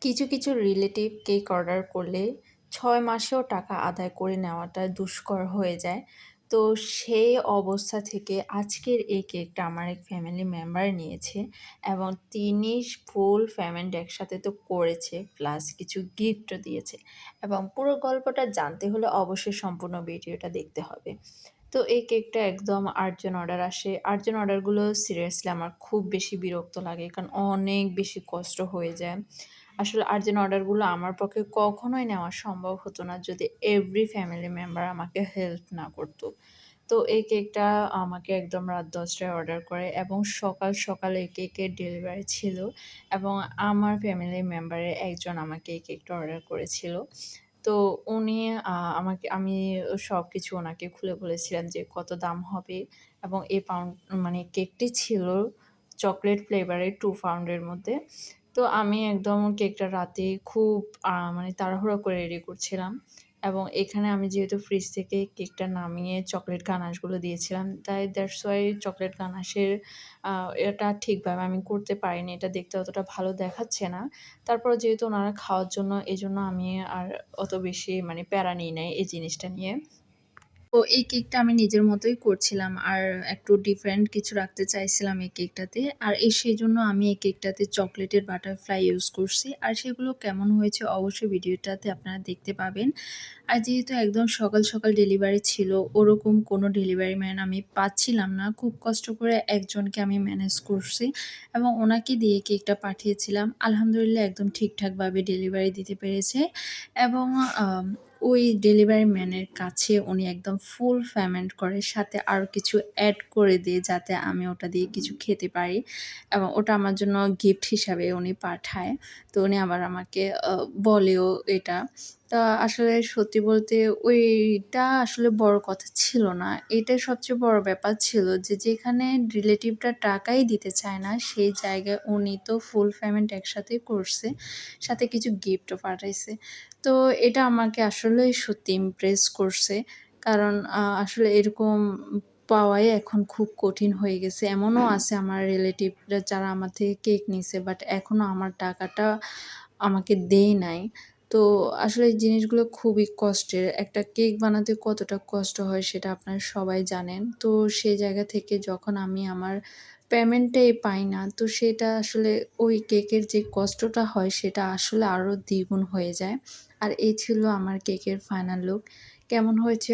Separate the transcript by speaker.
Speaker 1: কিছু relative cake order করলে ৬ মাসেও টাকা আদায় করে নেওয়াটা দুষ্কর হয়ে যায়। তো সেই অবস্থা থেকে আজকের এই কেকটা আমার এক ফ্যামিলি মেম্বার নিয়েছে এবং তিনি ফুল পেমেন্ট একসাথে তো করেছে, প্লাস কিছু গিফটও দিয়েছে এবং পুরো গল্পটা জানতে হলে অবশ্যই সম্পূর্ণ ভিডিওটা দেখতে হবে। তো এই কেকটা একদম আর্জেন্ট অর্ডার আসে। আর্জেন্ট অর্ডারগুলো সিরিয়াসলি আমার খুব বেশি বিরক্ত লাগে। কারণ অনেক বেশি কষ্ট হয়ে যায়। আসলে আর্জেন্ট অর্ডারগুলো আমার পক্ষে কখনোই নেওয়া সম্ভব হতো না যদি এভরি ফ্যামিলি মেম্বার আমাকে হেল্প না করতো। তো এই কেকটা আমাকে একদম রাত ১০ টায় অর্ডার করে এবং সকাল এই কেকের ডেলিভারি ছিল এবং আমার ফ্যামিলি মেম্বারের একজন আমাকে এই কেকটা অর্ডার করেছিল। তো উনি আমি সবকিছু ওনাকে খুলে বলেছিলাম যে কত দাম হবে এবং এই মানে কেকটি ছিল চকোলেট ফ্লেভারের 2 পাউন্ডের মধ্যে। তো আমি একদম কেকটা রাতে খুব মানে তাড়াহুড়ো করে রেডি করছিলাম এবং এখানে আমি যেহেতু ফ্রিজ থেকে কেকটা নামিয়ে চকোলেট গানাশগুলো দিয়েছিলাম, তাই দ্যাটস ওয়াই চকোলেট গানাশের আ এটা ঠিকভাবে আমি করতে পারিনি। এটা দেখতে অতটা ভালো দেখাচ্ছে না। তারপরেও যেহেতু উনারা খাওয়ার জন্য, এজন্য আমি আর অত বেশি মানে প্যারা নিই নাই এই জিনিসটা নিয়ে। তো এই কেকটা আমি নিজের মতোই করছিলাম। আর একটু ডিফারেন্ট কিছু রাখতে চাইছিলাম এই কেকটাতে। আর সেজন্য আমি এই কেকটাতে চকোলেটের বাটারফ্লাই ইউজ করছি। আর সেগুলো কেমন হয়েছে অবশ্যই ভিডিওটাতে আপনারা দেখতে পাবেন। আর যেহেতু একদম সকাল ডেলিভারি ছিল, ওরকম কোনো ডেলিভারি ম্যান আমি পাচ্ছিলাম না। খুব কষ্ট করে একজনকে আমি ম্যানেজ করছি এবং ওনাকে দিয়ে কেকটা পাঠিয়েছিলাম। আলহামদুলিল্লাহ একদম ঠিকঠাকভাবে ডেলিভারি দিতে পেরেছে এবং আম ওই ডেলিভারি ম্যানের কাছে উনি একদম ফুল পেমেন্ট করে, সাথে আরও কিছু অ্যাড করে দিয়ে যাতে আমি ওটা দিয়ে কিছু খেতে পারি এবং ওটা আমার জন্য গিফট হিসাবে উনি পাঠায়। তো উনি আবার আমাকে বলেও এটা। তা আসলে সত্যি বলতে ওইটা আসলে বড় কথা ছিল না। এটাই সবচেয়ে বড় ব্যাপার ছিল যে যেখানে রিলেটিভরা টাকাই দিতে চায় না, সেই জায়গায় উনি তো ফুল পেমেন্ট একসাথেই করছে, সাথে কিছু গিফটও পাঠাইছে। তো এটা আমাকে আসলেই সত্যি ইমপ্রেস করছে। কারণ আসলে এরকম পাওয়াই এখন খুব কঠিন হয়ে গেছে। এমনও আছে আমার রিলেটিভরা যারা আমার থেকে কেক নিছে বাট এখনও আমার টাকাটা আমাকে দেয় নাই। তো আসলে এই জিনিসগুলো খুবই কষ্টের। একটা কেক বানাতে কতটা কষ্ট হয় সেটা আপনারা সবাই জানেন। তো সেই জায়গা থেকে যখন আমি আমার পেমেন্টটাই পাই না, তো সেটা আসলে ওই কেকের যে কষ্টটা হয় সেটা আসলে আরও দ্বিগুণ হয়ে যায়। আর এই ছিল আমার কেকের ফাইনাল লুক। কেমন হয়েছে